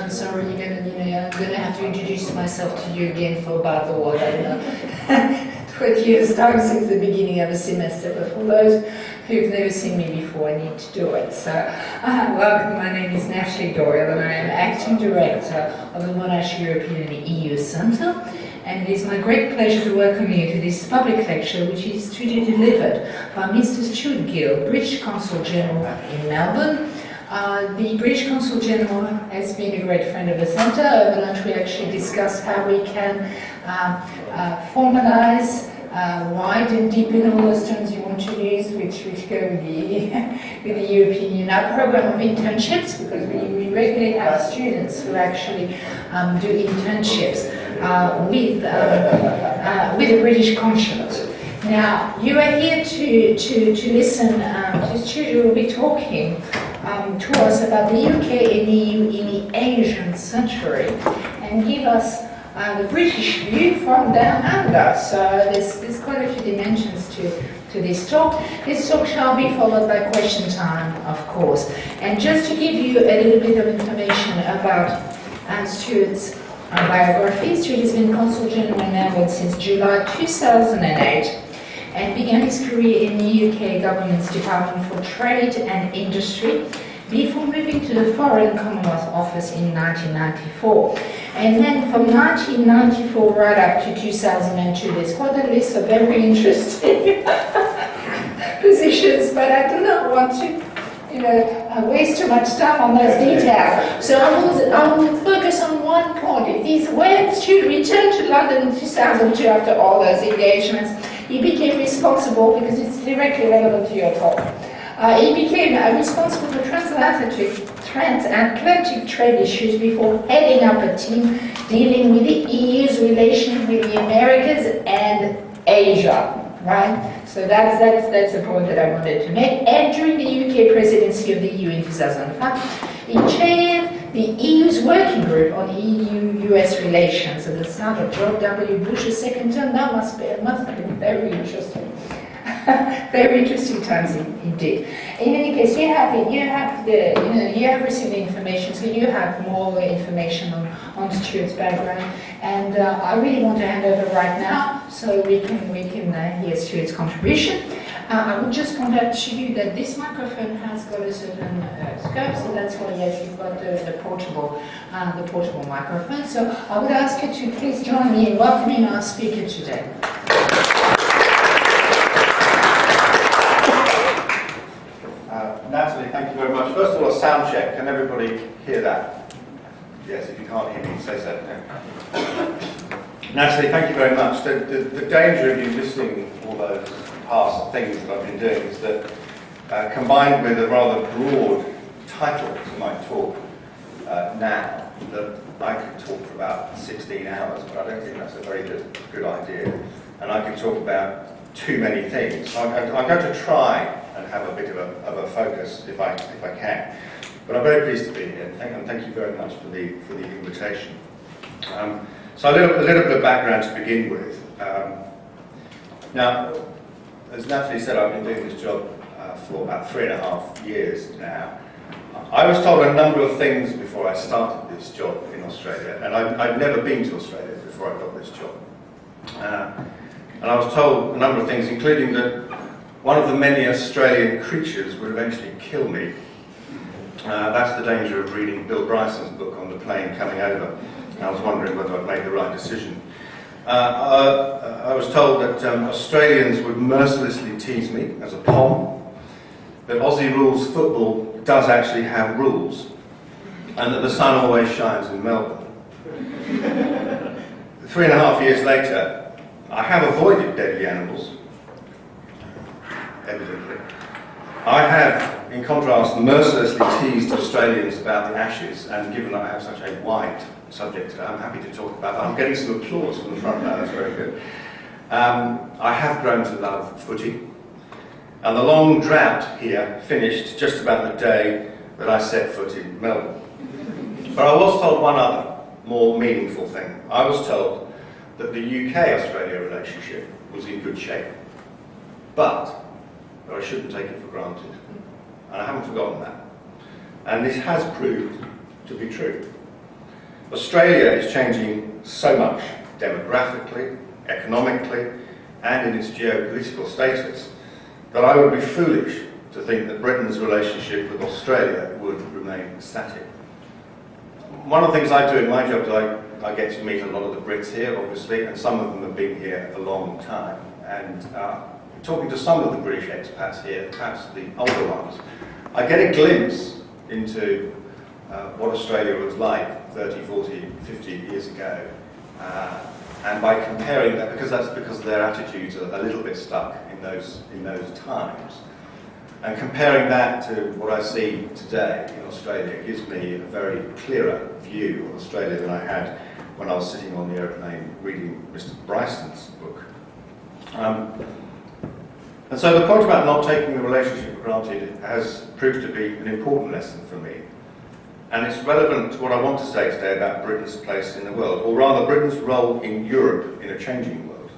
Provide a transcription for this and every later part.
I'm sorry, I'm gonna have to introduce myself to you again for about the what, I don't know, 20 years time since the beginning of a semester, but for those who've never seen me before, I need to do it. So, welcome, my name is Natalie Doyle, and I am Acting Director of the Monash European and EU Centre, and it is my great pleasure to welcome you to this public lecture, which is to be delivered by Mr. Stuart Gill, British Consul-General in Melbourne. The British Consul-General has been a great friend of the Centre. Over lunch we actually discussed how we can formalise, widen and deepen all those terms you want to use, which go with the European Union. Our programme of internships, because we regularly have students who actually do internships with the British Consulate. Now, you are here to listen to Stuart, who will be talking to us about the UK and EU in the Asian century, and give us the British view from down under. So there's quite a few dimensions to this talk. This talk shall be followed by question time, of course. And just to give you a little bit of information about Stuart's biography, Stuart has been Consul-General in Melbourne since July 2008. And began his career in the UK government's Department for Trade and Industry before moving to the Foreign Commonwealth Office in 1994. And then from 1994 right up to 2002, there's quite a list of very interesting positions, but I do not want to waste too much time on those details. So I will focus on one point. It is when Stuart returned to London in 2002 after all those engagements, he became responsible, because it's directly relevant to your talk, he became responsible for transatlantic trade issues before heading up a team dealing with the EU's relations with the Americas and Asia, right? So that's the point that I wanted to make. And during the UK presidency of the EU in 2005, he chaired the EU's working group on EU-US relations at the start of George W. Bush's second term. That must have been very interesting. Very interesting times indeed. In any case, you have received the information, so you have more information on Stuart's background, and I really want to hand over right now so we can hear Stuart's contribution. I would just point out to you that this microphone has got a certain scope, so that's why you've got the portable microphone. So I would ask you to please join me in welcoming our speaker today. Natalie, thank you very much. First of all, a sound check. Can everybody hear that? Yes, if you can't hear me, say so. No. Natalie, thank you very much. The danger of you listening all those past things that I've been doing is that, combined with a rather broad title to my talk now, that I could talk for about 16 hours, but I don't think that's a very good idea. And I could talk about too many things. So I'm going to try and have a bit of a focus if I can. But I'm very pleased to be here, and thank you very much for the invitation. So a little bit of background to begin with. Now, as Natalie said, I've been doing this job for about 3.5 years now. I was told a number of things before I started this job in Australia, and I'd never been to Australia before I got this job. And I was told a number of things, including that one of the many Australian creatures would eventually kill me. That's the danger of reading Bill Bryson's book on the plane coming over. I was wondering whether I'd made the right decision. I was told that Australians would mercilessly tease me as a POM, that Aussie rules football does actually have rules, and that the sun always shines in Melbourne. 3.5 years later, I have avoided deadly animals, evidently. I have, in contrast, mercilessly teased Australians about the Ashes, and given that I have such a wide subject today, I'm happy to talk about that. I'm getting some applause from the front now, that's very good. I have grown to love footy, and the long drought here finished just about the day that I set foot in Melbourne. But I was told one other, more meaningful thing. I was told that the UK-Australia relationship was in good shape, but I shouldn't take it for granted. And I haven't forgotten that. And this has proved to be true. Australia is changing so much, demographically, economically, and in its geopolitical status, that I would be foolish to think that Britain's relationship with Australia would remain static. One of the things I do in my job is I get to meet a lot of the Brits here, obviously, and some of them have been here a long time. And talking to some of the British expats here, perhaps the older ones, I get a glimpse into what Australia was like 30, 40, 50 years ago. And by comparing that, because their attitudes are a little bit stuck in those times, and comparing that to what I see today in Australia gives me a very clearer view of Australia than I had when I was sitting on the aeroplane reading Mr. Bryson's book. And so the point about not taking the relationship for granted has proved to be an important lesson for me. And it's relevant to what I want to say today about Britain's place in the world, or rather Britain's role in Europe in a changing world.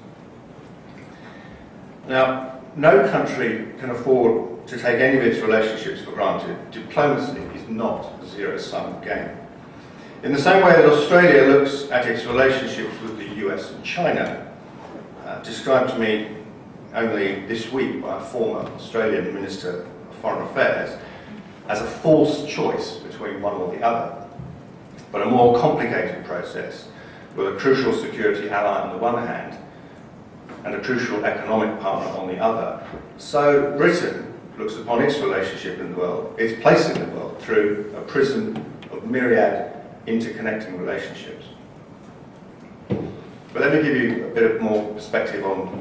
Now, no country can afford to take any of its relationships for granted. Diplomacy is not a zero-sum game. In the same way that Australia looks at its relationships with the US and China, described to me only this week by a former Australian Minister of Foreign Affairs, as a false choice between one or the other, but a more complicated process with a crucial security ally on the one hand and a crucial economic partner on the other. So Britain looks upon its relationship in the world, its place in the world, through a prism of myriad interconnecting relationships. But let me give you a bit more perspective on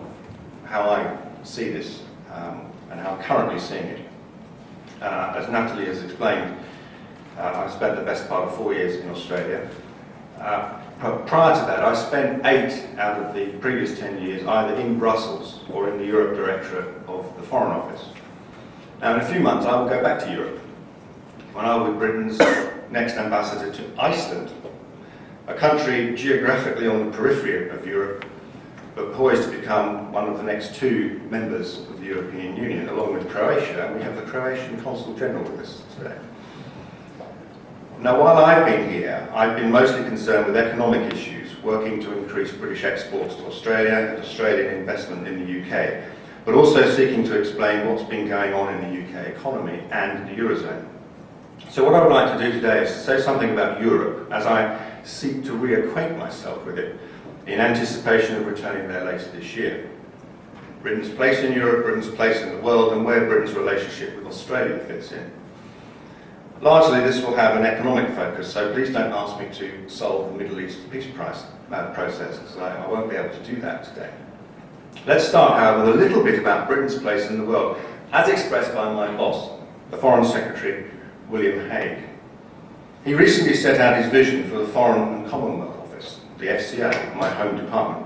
how I see this and how I'm currently seeing it. As Natalie has explained, I've spent the best part of 4 years in Australia. Prior to that, I spent 8 out of the previous 10 years either in Brussels or in the Europe Directorate of the Foreign Office. Now, in a few months, I will go back to Europe when I will be Britain's next ambassador to Iceland, a country geographically on the periphery of Europe, but poised to become one of the next 2 members of the European Union, along with Croatia, and we have the Croatian Consul-General with us today. Now, while I've been here, I've been mostly concerned with economic issues, working to increase British exports to Australia and Australian investment in the UK, but also seeking to explain what's been going on in the UK economy and the Eurozone. So what I would like to do today is to say something about Europe as I seek to reacquaint myself with it in anticipation of returning there later this year. Britain's place in Europe, Britain's place in the world, and where Britain's relationship with Australia fits in. Largely this will have an economic focus, so please don't ask me to solve the Middle East peace process, because I won't be able to do that today. Let's start, however, with a little bit about Britain's place in the world, as expressed by my boss, the Foreign Secretary, William Hague. He recently set out his vision for the Foreign and Commonwealth Office, the FCA, my home department.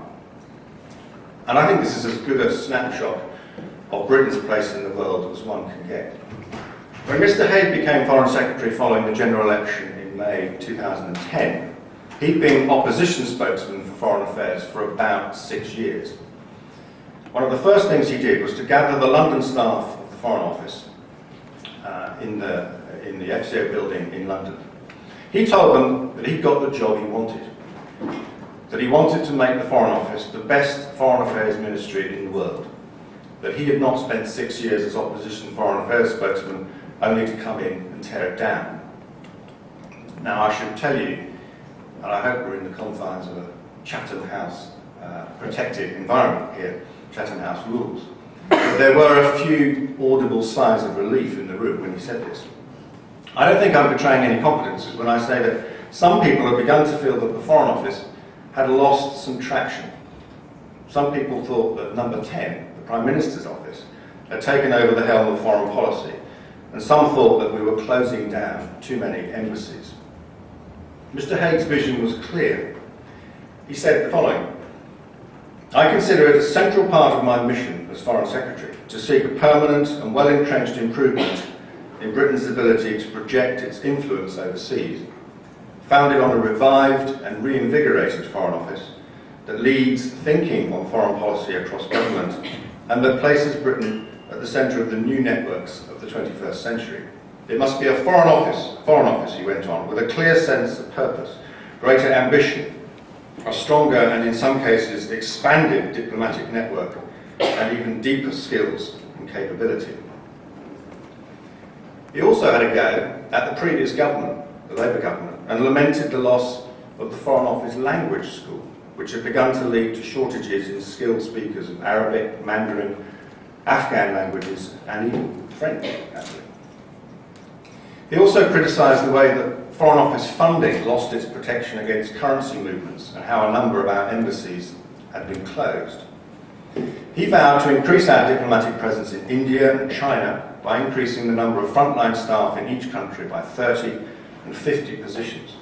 And I think this is as good a snapshot of Britain's place in the world as one can get. When Mr. Hague became Foreign Secretary following the general election in May 2010, he'd been opposition spokesman for foreign affairs for about 6 years. One of the first things he did was to gather the London staff of the Foreign Office in the FCA building in London. He told them that he'd got the job he wanted, that he wanted to make the Foreign Office the best foreign affairs ministry in the world, that he had not spent 6 years as opposition foreign affairs spokesman only to come in and tear it down. Now I should tell you, and I hope we're in the confines of a Chatham House protected environment here, Chatham House rules, but there were a few audible signs of relief in the room when he said this. I don't think I'm betraying any confidences when I say that some people have begun to feel that the Foreign Office had lost some traction. Some people thought that number 10, the Prime Minister's office, had taken over the helm of foreign policy, and some thought that we were closing down too many embassies. Mr. Hague's vision was clear. He said the following: I consider it a central part of my mission as Foreign Secretary to seek a permanent and well-entrenched improvement in Britain's ability to project its influence overseas, founded on a revived and reinvigorated Foreign Office that leads thinking on foreign policy across government and that places Britain at the centre of the new networks of the 21st century. It must be a foreign office, he went on, with a clear sense of purpose, greater ambition, a stronger and in some cases expanded diplomatic network, and even deeper skills and capability. He also had a go at the previous government, the Labour government, and lamented the loss of the Foreign Office Language School, which had begun to lead to shortages in skilled speakers of Arabic, Mandarin, Afghan languages, and even French, actually. He also criticised the way that Foreign Office funding lost its protection against currency movements and how a number of our embassies had been closed. He vowed to increase our diplomatic presence in India and China by increasing the number of frontline staff in each country by 30 and 50 positions,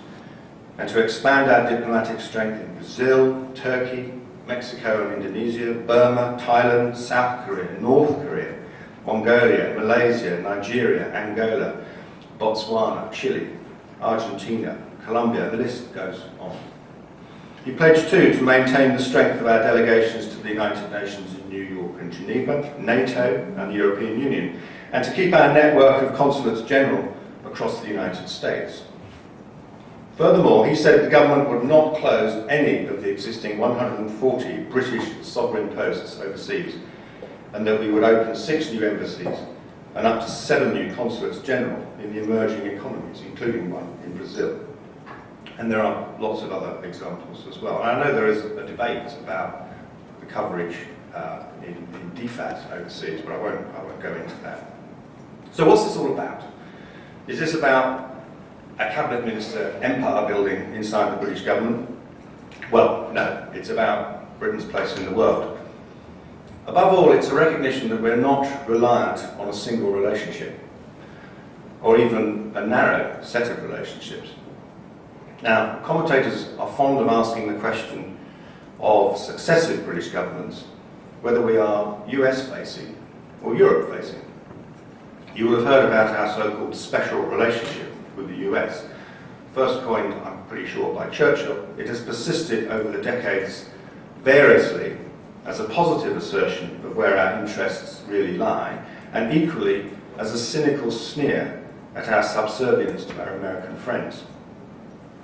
and to expand our diplomatic strength in Brazil, Turkey, Mexico and Indonesia, Burma, Thailand, South Korea, North Korea, Mongolia, Malaysia, Nigeria, Angola, Botswana, Chile, Argentina, Colombia, the list goes on. He pledged too to maintain the strength of our delegations to the United Nations in New York and Geneva, NATO and the European Union, and to keep our network of Consulates-General across the United States. Furthermore, he said the government would not close any of the existing 140 British sovereign posts overseas, and that we would open 6 new embassies and up to 7 new Consulates-General in the emerging economies, including one in Brazil. And there are lots of other examples as well. And I know there is a debate about the coverage in DFAT overseas, but I won't go into that. So what's this all about? Is this about a cabinet minister empire building inside the British government? Well, no, it's about Britain's place in the world. Above all, it's a recognition that we're not reliant on a single relationship, or even a narrow set of relationships. Now, commentators are fond of asking the question of successive British governments whether we are US-facing or Europe-facing. You will have heard about our so-called special relationship with the US. First coined, I'm pretty sure, by Churchill, it has persisted over the decades variously as a positive assertion of where our interests really lie, and equally as a cynical sneer at our subservience to our American friends.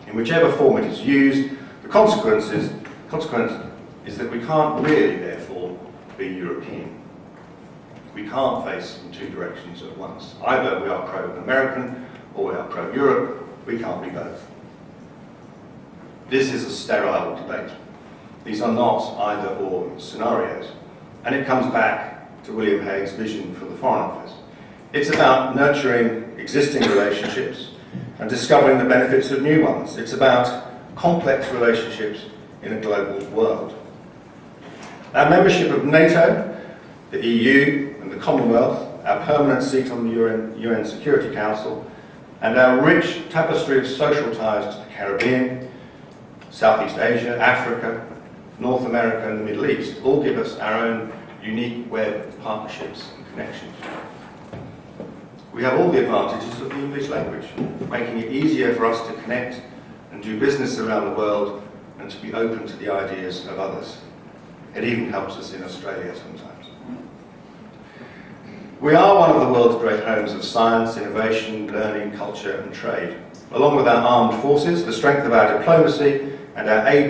In whichever form it is used, the consequence is that we can't really, therefore, be European. We can't face in 2 directions at once. Either we are pro-American or we are pro-Europe. We can't be both. This is a sterile debate. These are not either-or scenarios. And it comes back to William Hague's vision for the Foreign Office. It's about nurturing existing relationships and discovering the benefits of new ones. It's about complex relationships in a global world. Our membership of NATO, the EU and the Commonwealth, our permanent seat on the UN Security Council, and our rich tapestry of social ties to the Caribbean, Southeast Asia, Africa, North America and the Middle East all give us our own unique web of partnerships and connections. We have all the advantages of the English language, making it easier for us to connect and do business around the world and to be open to the ideas of others. It even helps us in Australia sometimes. We are one of the world's great homes of science, innovation, learning, culture and trade. Along with our armed forces, the strength of our diplomacy and our aid